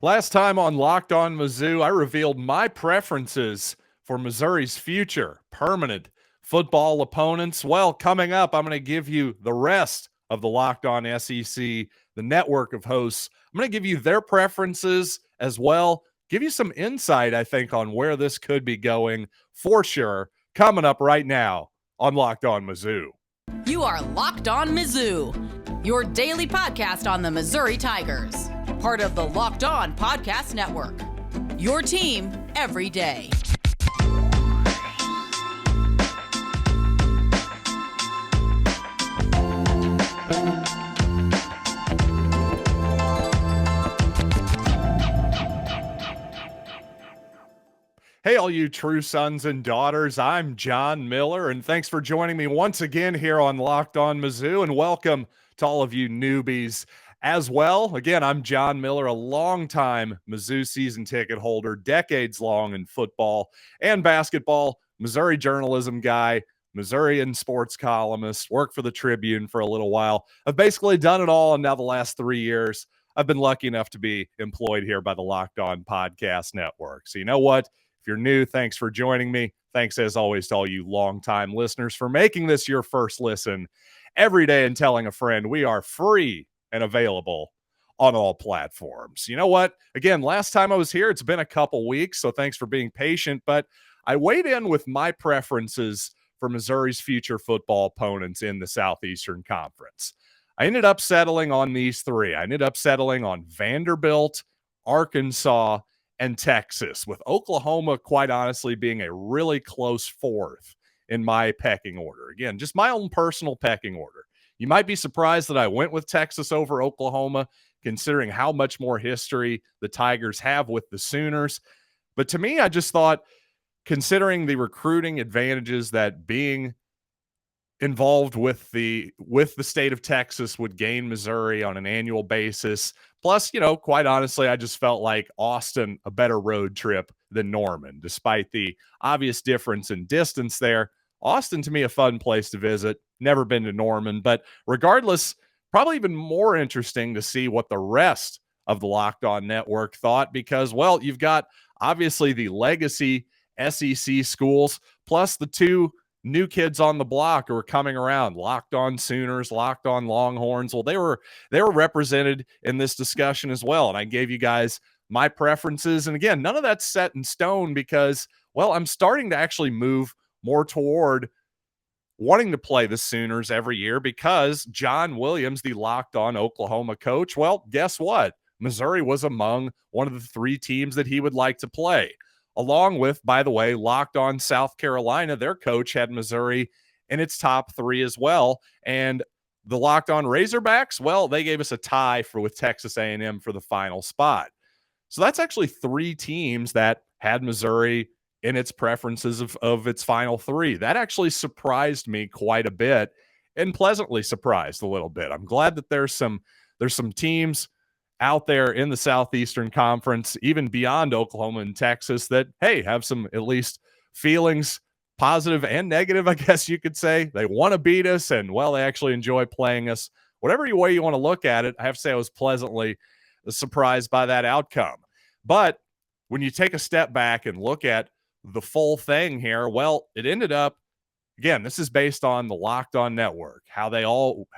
Last time on Locked On Mizzou, I revealed my preferences for Missouri's future permanent football opponents. Well, coming up, I'm going to give you the rest of the Locked On SEC, the network of hosts. I'm going to give you their preferences as well, give you some insight, I think, on where this could be going for sure. Coming up right now on Locked On Mizzou. You are Locked On Mizzou, your daily podcast on the Missouri Tigers. Part of the Locked On Podcast Network. Your team every day. Hey, all you true sons and daughters, I'm John Miller, and thanks for joining me once again here on Locked On Mizzou, and welcome to all of you newbies as well. Again, I'm John Miller, a longtime Mizzou season ticket holder, decades long in football and basketball, Missouri journalism guy, Missourian sports columnist, worked for the Tribune for a little while. I've basically done it all, and now the last 3 years, I've been lucky enough to be employed here by the Locked On Podcast Network. So you know what? If you're new, thanks for joining me. Thanks, as always, to all you longtime listeners for making this your first listen every day and telling a friend. We are free and available on all platforms. You know what? Again, last time I was here, it's been a couple weeks, so thanks for being patient, but I weighed in with my preferences for Missouri's future football opponents in the Southeastern Conference. I ended up settling on these three. I ended up settling on Vanderbilt, Arkansas, and Texas, with Oklahoma, quite honestly, being a really close fourth in my pecking order. Again, just my own personal pecking order. You might be surprised that I went with Texas over Oklahoma, considering how much more history the Tigers have with the Sooners. But to me, I just thought, considering the recruiting advantages that being involved with the state of Texas would gain Missouri on an annual basis. Plus, quite honestly, I just felt like Austin a better road trip than Norman, despite the obvious difference in distance there. Austin, to me, a fun place to visit. Never been to Norman, but regardless, probably even more interesting to see what the rest of the Locked On Network thought, because, well, you've got obviously the legacy SEC schools, plus the two new kids on the block who are coming around, Locked On Sooners, Locked On Longhorns. Well, they were represented in this discussion as well. And I gave you guys my preferences. And again, none of that's set in stone because, well, I'm starting to actually move more toward wanting to play the Sooners every year because John Williams, the Locked On Oklahoma coach, well, guess what? Missouri was among one of the three teams that he would like to play. Along with, by the way, Locked On South Carolina, their coach had Missouri in its top three as well. And the Locked On Razorbacks, well, they gave us a tie with Texas A&M for the final spot. So that's actually three teams that had Missouri in its preferences of its final three. That actually surprised me quite a bit and pleasantly surprised a little bit. I'm glad that there's some teams out there in the Southeastern Conference, even beyond Oklahoma and Texas, that, hey, have some at least feelings, positive and negative, I guess you could say. They want to beat us, and, well, they actually enjoy playing us. Whatever way you want to look at it, I have to say I was pleasantly surprised by that outcome. But when you take a step back and look at the full thing here, well, it ended up, again, this is based on the Locked On Network, how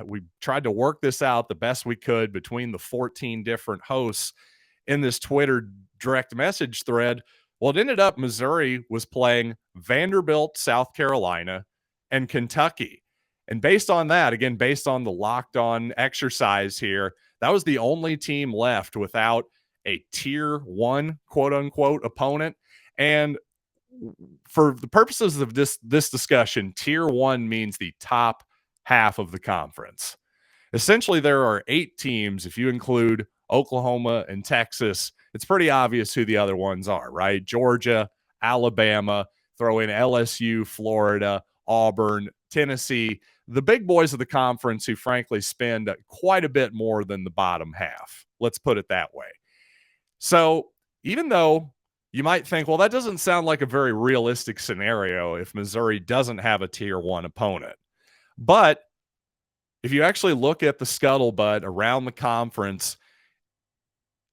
we tried to work this out the best we could between the 14 different hosts in this Twitter direct message thread. Well, it ended up Missouri was playing Vanderbilt, South Carolina, and Kentucky. And based on that, again, based on the Locked On exercise here, that was the only team left without a tier one, quote unquote, opponent. And for the purposes of this discussion, tier one means the top half of the conference. Essentially, there are 8 teams. If you include Oklahoma and Texas, it's pretty obvious who the other ones are, right? Georgia, Alabama, throw in LSU, Florida, Auburn, Tennessee, the big boys of the conference who frankly spend quite a bit more than the bottom half. Let's put it that way. So even though you might think, well, that doesn't sound like a very realistic scenario if Missouri doesn't have a tier one opponent. But if you actually look at the scuttlebutt around the conference,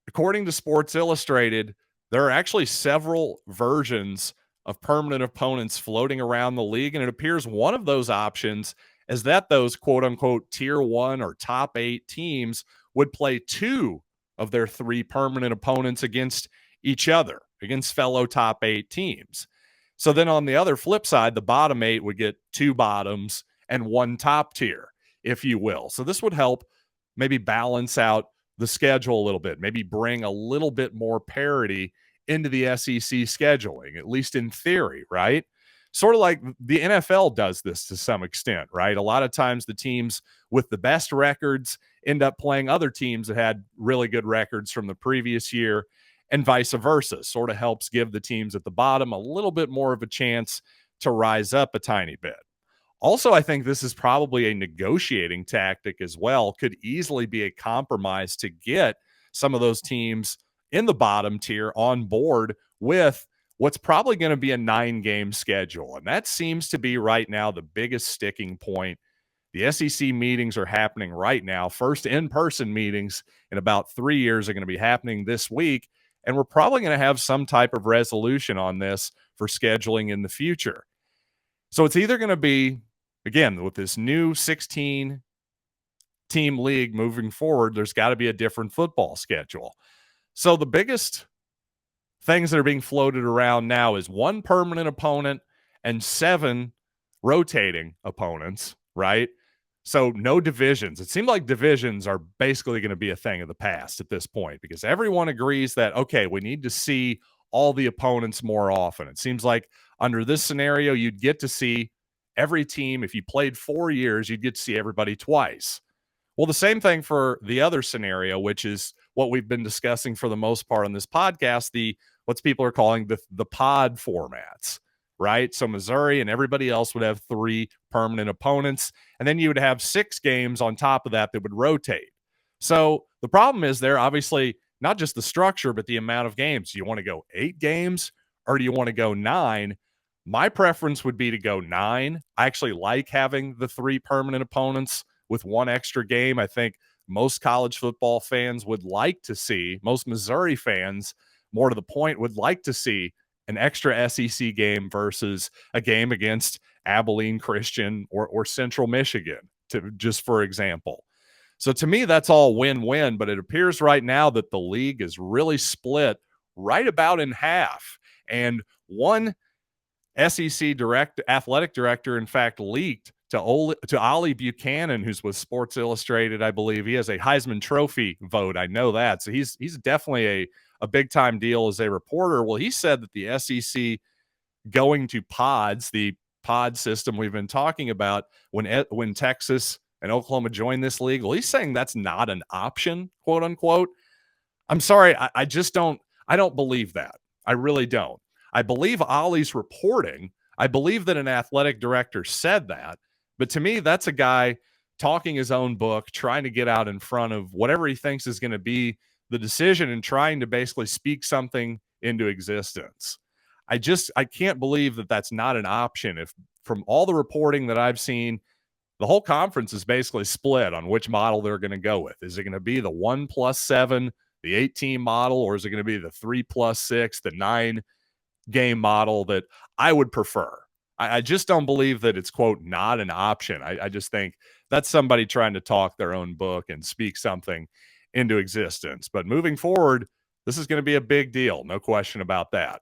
According to Sports Illustrated, there are actually several versions of permanent opponents floating around the league, and it appears one of those options is that those quote-unquote tier 1 or top 8 teams would play 2 of their 3 permanent opponents against each other, against fellow top 8 teams. So then on the other flip side, the bottom 8 would get 2 bottoms and 1 top tier, if you will. So this would help maybe balance out the schedule a little bit, maybe bring a little bit more parity into the SEC scheduling, at least in theory, right? Sort of like the NFL does this to some extent, right? A lot of times the teams with the best records end up playing other teams that had really good records from the previous year, and vice versa. Sort of helps give the teams at the bottom a little bit more of a chance to rise up a tiny bit. Also, I think this is probably a negotiating tactic as well. Could easily be a compromise to get some of those teams in the bottom tier on board with what's probably going to be a 9-game schedule. And that seems to be right now the biggest sticking point. The SEC meetings are happening right now. First in-person meetings in about 3 years are going to be happening this week. And we're probably going to have some type of resolution on this for scheduling in the future. So it's either going to be, again, with this new 16-team league moving forward, there's got to be a different football schedule. So the biggest things that are being floated around now is 1 permanent opponent and 7 rotating opponents, right? So no divisions. It seemed like divisions are basically going to be a thing of the past at this point because everyone agrees that, okay, we need to see all the opponents more often. It seems like under this scenario, you'd get to see every team. If you played 4 years, you'd get to see everybody twice. Well, the same thing for the other scenario, which is what we've been discussing for the most part on this podcast, what people are calling the pod formats, right? So Missouri and everybody else would have 3 permanent opponents, and then you would have 6 games on top of that would rotate. So the problem is there, obviously, not just the structure, but the amount of games. Do you want to go 8 games or do you want to go 9? My preference would be to go 9. I actually like having the 3 permanent opponents with 1 extra game. I think most college football fans would like to see, most Missouri fans, more to the point, would like to see an extra SEC game versus a game against Abilene Christian or Central Michigan, just for example. So to me, that's all win-win, but it appears right now that the league is really split right about in half. And one SEC athletic director, in fact, leaked to Ollie Buchanan, who's with Sports Illustrated, I believe. He has a Heisman Trophy vote. I know that. So he's definitely a big-time deal as a reporter. Well, he said that the SEC going to pods, the pod system we've been talking about, when Texas and Oklahoma join this league, well, he's saying that's not an option, quote unquote. I'm sorry. I don't believe that. I really don't. I believe Ollie's reporting. I believe that an athletic director said that. But to me, that's a guy talking his own book, trying to get out in front of whatever he thinks is going to be the decision and trying to basically speak something into existence. I can't believe that that's not an option. If from all the reporting that I've seen, the whole conference is basically split on which model they're going to go with. Is it going to be the 1+7, the 8-team model, or is it going to be the 3+6, the 9-game model that I would prefer? I just don't believe that it's, quote, not an option. I just think that's somebody trying to talk their own book and speak something into existence. But moving forward, this is going to be a big deal. No question about that.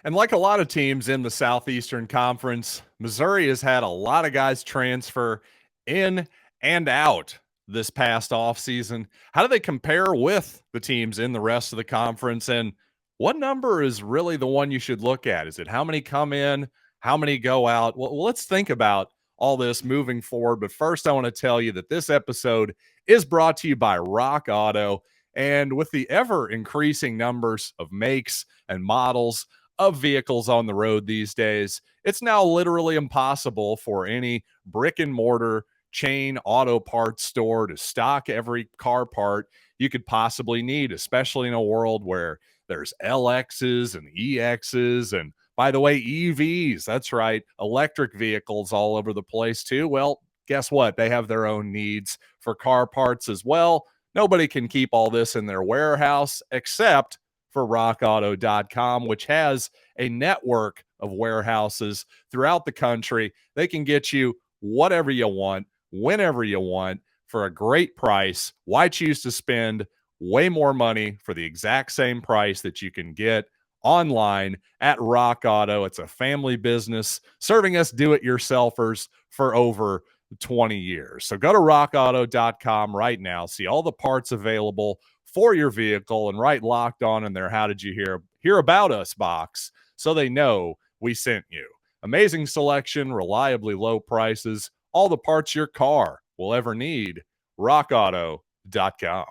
And like a lot of teams in the Southeastern Conference, Missouri has had a lot of guys transfer in and out this past offseason. How do they compare with the teams in the rest of the conference? And what number is really the one you should look at? Is it how many come in, how many go out? Well, let's think about all this moving forward. But first, I want to tell you that this episode is brought to you by Rock Auto. And with the ever-increasing numbers of makes and models of vehicles on the road these days, it's now literally impossible for any brick-and-mortar chain auto parts store to stock every car part you could possibly need, especially in a world where there's LXs and EXs and, by the way, EVs. That's right, electric vehicles all over the place too. Well, guess what? They have their own needs for car parts as well. Nobody can keep all this in their warehouse except for rockauto.com, which has a network of warehouses throughout the country. They can get you whatever you want, whenever you want, for a great price. Why choose to spend way more money for the exact same price that you can get online at Rock Auto? It's a family business serving us do-it-yourselfers for over 20 years. So go to rockauto.com right now, see all the parts available for your vehicle, and write Locked On in their How Did You Hear About Us box so they know we sent you. Amazing selection, reliably low prices, all the parts your car will ever need. rockauto.com.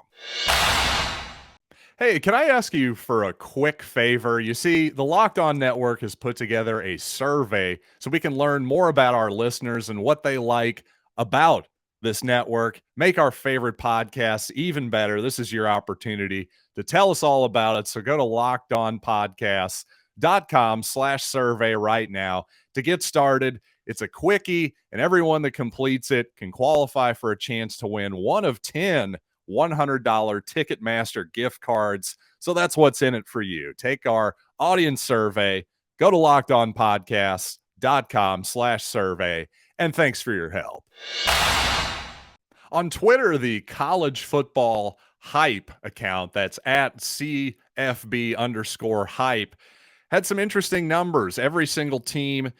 Hey, can I ask you for a quick favor? You see, the Locked On Network has put together a survey so we can learn more about our listeners and what they like about this network, make our favorite podcasts even better. This is your opportunity to tell us all about it. So go to lockedonpodcasts.com/survey right now to get started. It's a quickie, and everyone that completes it can qualify for a chance to win one of 10 $100 Ticketmaster gift cards. So that's what's in it for you. Take our audience survey, go to lockedonpodcasts.com/survey, and thanks for your help. On Twitter, the college football hype account, that's at CFB_hype, had some interesting numbers. Every single team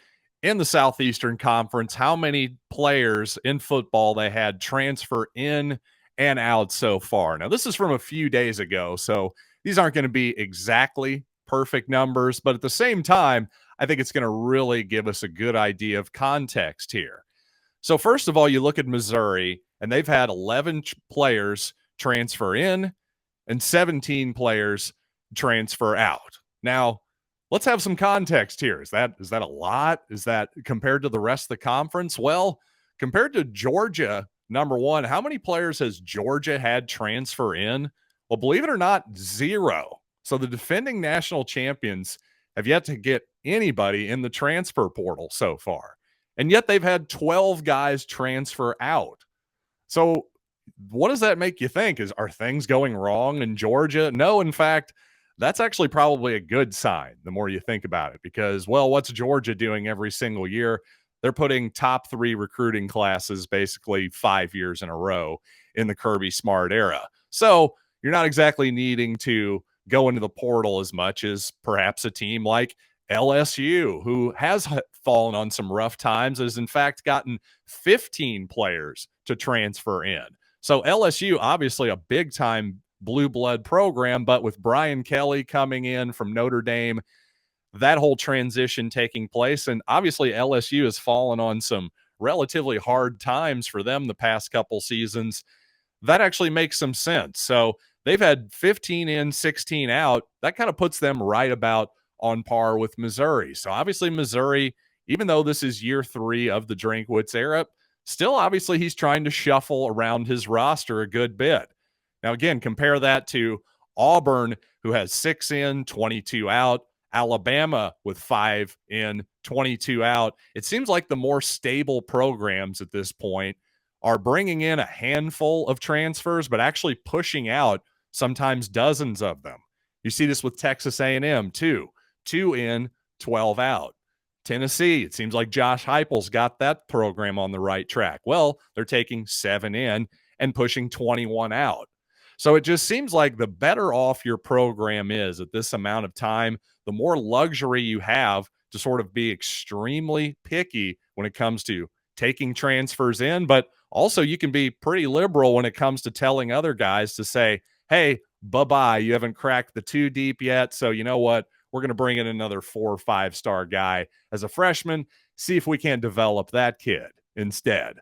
in the Southeastern Conference, how many players in football they had transfer in and out so far. Now, this is from a few days ago, so these aren't going to be exactly perfect numbers, but at the same time, I think it's going to really give us a good idea of context here. So first of all, you look at Missouri, and they've had 11 players transfer in and 17 players transfer out. Now, let's have some context here. Is that a lot? Is that compared to the rest of the conference? Well, compared to Georgia, number one, how many players has Georgia had transfer in? Well, believe it or not, 0. So the defending national champions have yet to get anybody in the transfer portal so far. And yet they've had 12 guys transfer out. So what does that make you think? Are things going wrong in Georgia? No, in fact, that's actually probably a good sign the more you think about it, because, well, what's Georgia doing every single year? They're putting top 3 recruiting classes basically 5 years in a row in the Kirby Smart era. So you're not exactly needing to go into the portal as much as perhaps a team like LSU, who has fallen on some rough times, has in fact gotten 15 players to transfer in. So LSU, obviously a big-time blue blood program, but with Brian Kelly coming in from Notre Dame, that whole transition taking place, and obviously LSU has fallen on some relatively hard times for them the past couple seasons. That actually makes some sense. So they've had 15 in, 16 out. That kind of puts them right about on par with Missouri. So obviously Missouri, even though this is year 3 of the Drinkwitz era, still obviously he's trying to shuffle around his roster a good bit. Now, again, compare that to Auburn, who has 6 in, 22 out. Alabama with 5 in, 22 out. It seems like the more stable programs at this point are bringing in a handful of transfers, but actually pushing out sometimes dozens of them. You see this with Texas A&M too. 2 in, 12 out. Tennessee, it seems like Josh Heupel's got that program on the right track. Well, they're taking 7 in and pushing 21 out. So it just seems like the better off your program is at this amount of time, the more luxury you have to sort of be extremely picky when it comes to taking transfers in, but also you can be pretty liberal when it comes to telling other guys to say, hey, bye-bye, you haven't cracked the 2 deep yet, so you know what? We're going to bring in another 4 or 5-star guy as a freshman, see if we can't develop that kid instead.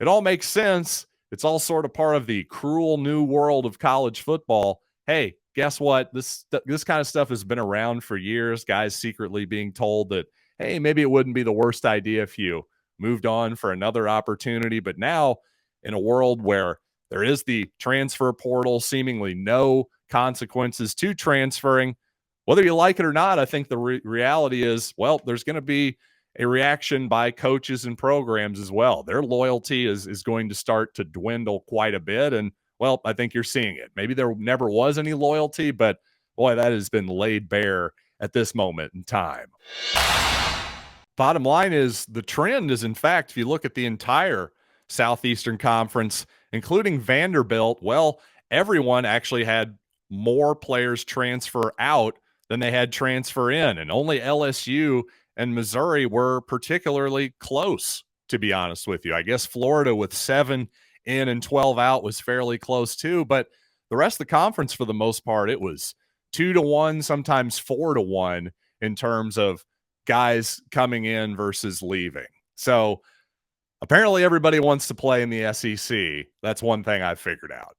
It all makes sense. It's all sort of part of the cruel new world of college football. Hey, guess what? This kind of stuff has been around for years. Guys secretly being told that, hey, maybe it wouldn't be the worst idea if you moved on for another opportunity. But now, in a world where there is the transfer portal, seemingly no consequences to transferring, whether you like it or not, I think the reality is, well, there's going to be a reaction by coaches and programs as well. Their loyalty is going to start to dwindle quite a bit. And, well, I think you're seeing it. Maybe there never was any loyalty, but boy, that has been laid bare at this moment in time. Bottom line is the trend is, in fact, if you look at the entire Southeastern Conference, including Vanderbilt, well, everyone actually had more players transfer out than they had transfer in. And only LSU and Missouri were particularly close, to be honest with you. I guess Florida with 7 in and 12 out was fairly close too. But the rest of the conference, for the most part, it was 2-1, sometimes 4-1 in terms of guys coming in versus leaving. So apparently everybody wants to play in the SEC. That's one thing I've figured out.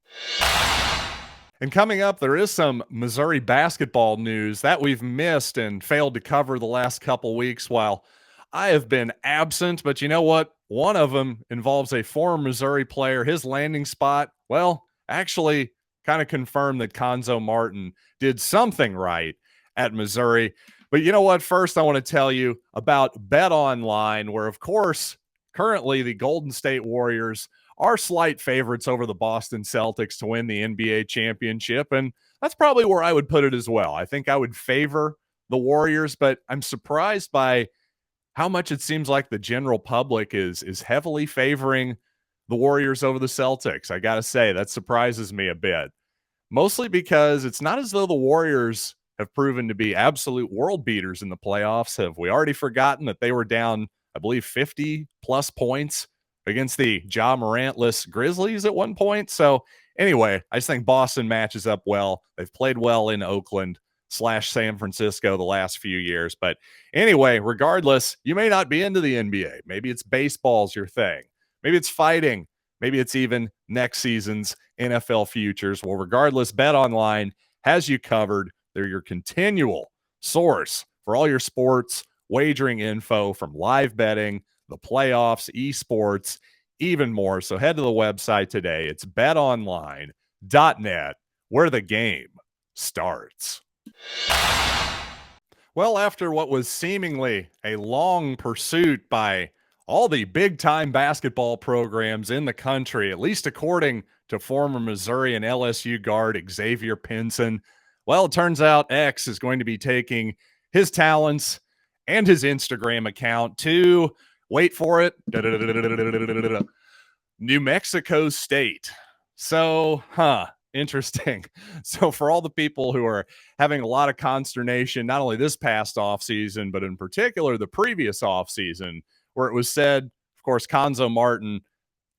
And coming up, there is some Missouri basketball news that we've missed and failed to cover the last couple weeks while I have been absent. But you know what? One of them involves a former Missouri player. His landing spot, well, actually kind of confirmed that Cuonzo Martin did something right at Missouri. But you know what? First, I want to tell you about Bet Online, where, of course, currently the Golden State Warriors are slight favorites over the Boston Celtics to win the NBA championship. And that's probably where I would put it as well. I think I would favor the Warriors, but I'm surprised by how much it seems like the general public is heavily favoring the Warriors over the Celtics. I got to say, that surprises me a bit, mostly because it's not as though the Warriors have proven to be absolute world beaters in the playoffs. Have we already forgotten that they were down, I believe, 50 plus points against the Ja Morant-less Grizzlies at one point? So anyway, I just think Boston matches up well. They've played well in Oakland / San Francisco the last few years. But anyway, regardless, you may not be into the NBA. Maybe it's baseball's your thing. Maybe it's fighting. Maybe it's even next season's NFL futures. Well, regardless, Bet Online has you covered. They're your continual source for all your sports wagering info, from live betting, the playoffs, esports, even more. So head to the website today. It's betonline.net, where the game starts. Well, after what was seemingly a long pursuit by all the big-time basketball programs in the country, at least according to former Missouri and LSU guard Xavier Pinson, well, it turns out X is going to be taking his talents and his Instagram account to, wait for it, New Mexico State. So, interesting. So for all the people who are having a lot of consternation, not only this past offseason, but in particular the previous offseason, where it was said, of course, Cuonzo Martin,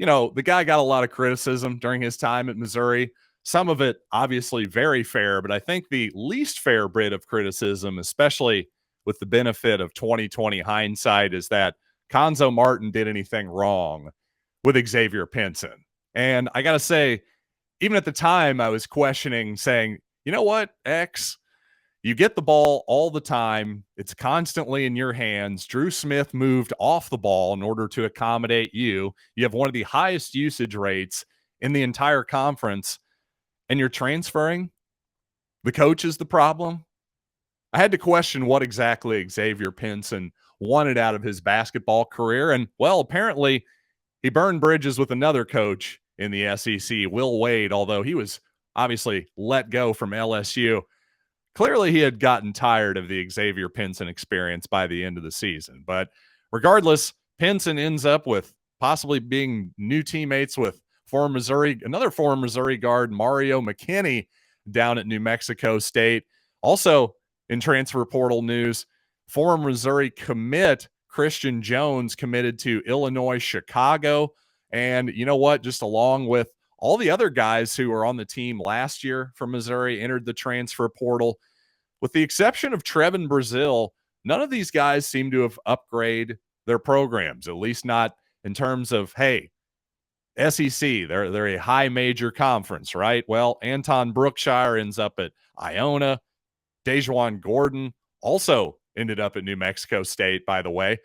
the guy got a lot of criticism during his time at Missouri. Some of it obviously very fair, but I think the least fair bit of criticism, especially with the benefit of 2020 hindsight, is that Cuonzo Martin did anything wrong with Xavier Pinson. And I got to say, even at the time, I was questioning, saying, you know what, X, you get the ball all the time. It's constantly in your hands. Drew Smith moved off the ball in order to accommodate you. You have one of the highest usage rates in the entire conference, and you're transferring. The coach is the problem. I had to question what exactly Xavier Pinson wanted out of his basketball career. And, well, apparently he burned bridges with another coach in the SEC, Will Wade, although he was obviously let go from LSU. Clearly, he had gotten tired of the Xavier Pinson experience by the end of the season. But regardless, Pinson ends up with possibly being new teammates with another former Missouri guard, Mario McKinney, down at New Mexico State. Also in transfer portal news, former Missouri commit Christian Jones committed to Illinois Chicago. And you know what? Just along with all the other guys who were on the team last year from Missouri entered the transfer portal. With the exception of Trevin Brazil, none of these guys seem to have upgraded their programs, at least not in terms of, hey, SEC, they're a high major conference, right? Well, Anton Brookshire ends up at Iona. Dejuan Gordon also ended up at New Mexico State, by the way.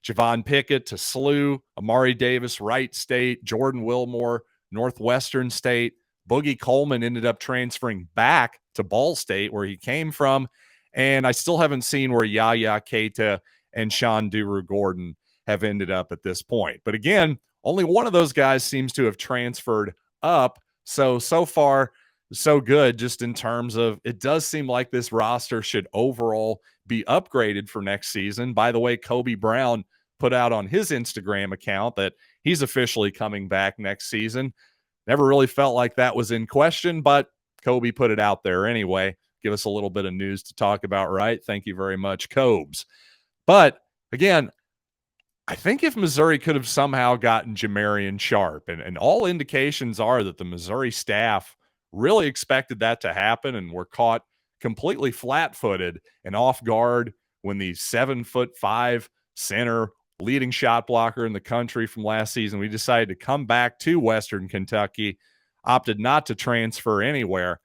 Javon Pickett to SLU, Amari Davis, Wright State, Jordan Wilmore, Northwestern State. Boogie Coleman ended up transferring back to Ball State, where he came from. And I still haven't seen where Yaya Keita and Sean Duru Gordon have ended up at this point. But again, only one of those guys seems to have transferred up So far, so good, just in terms of it does seem like this roster should overall be upgraded for next season. By the way, Kobe Brown put out on his Instagram account that he's officially coming back next season. Never really felt like that was in question, but Kobe put it out there anyway. Give us a little bit of news to talk about, right? Thank you very much, Cobes. But again, I think if Missouri could have somehow gotten Jamarian Sharp, and all indications are that the Missouri staff really expected that to happen and were caught completely flat-footed and off guard when the 7'5" center leading shot blocker in the country from last season, we decided to come back to Western Kentucky, opted not to transfer anywhere.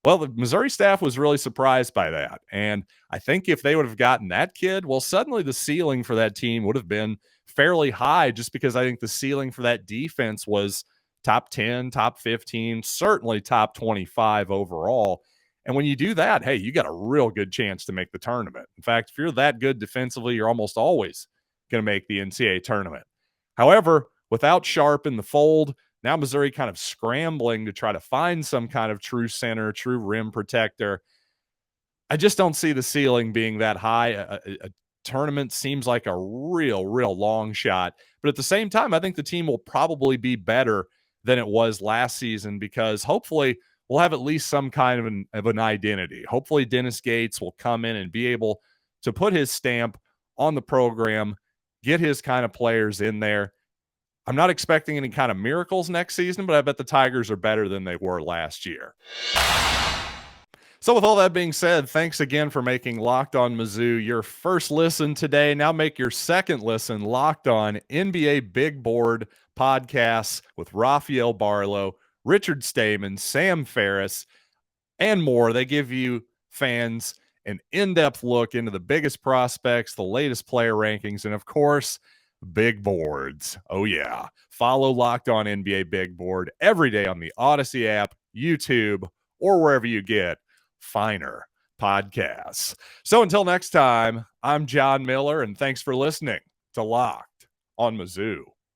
Well, the Missouri staff was really surprised by that. And I think if they would have gotten that kid, well, suddenly the ceiling for that team would have been fairly high, just because I think the ceiling for that defense was top 10, top 15, certainly top 25 overall. And when you do that, hey, you got a real good chance to make the tournament. In fact, if you're that good defensively, you're almost always going to make the NCAA tournament. However, without Sharp in the fold, now Missouri kind of scrambling to try to find some kind of true center, true rim protector. I just don't see the ceiling being that high. A tournament seems like a real long shot. But at the same time, I think the team will probably be better than it was last season, because hopefully we'll have at least some kind of an identity. Hopefully Dennis Gates will come in and be able to put his stamp on the program, get his kind of players in there. I'm not expecting any kind of miracles next season, but I bet the Tigers are better than they were last year. So with all that being said, thanks again for making Locked On Mizzou your first listen today. Now make your second listen Locked On NBA Big Board podcasts with Rafael Barlow, Richard Stamen, Sam Ferris, and more. They give you fans an in-depth look into the biggest prospects, the latest player rankings, and of course, big boards. Oh yeah. Follow Locked On NBA Big Board every day on the Odyssey app, YouTube, or wherever you get finer podcasts. So until next time, I'm John Miller, and thanks for listening to Locked On Mizzou.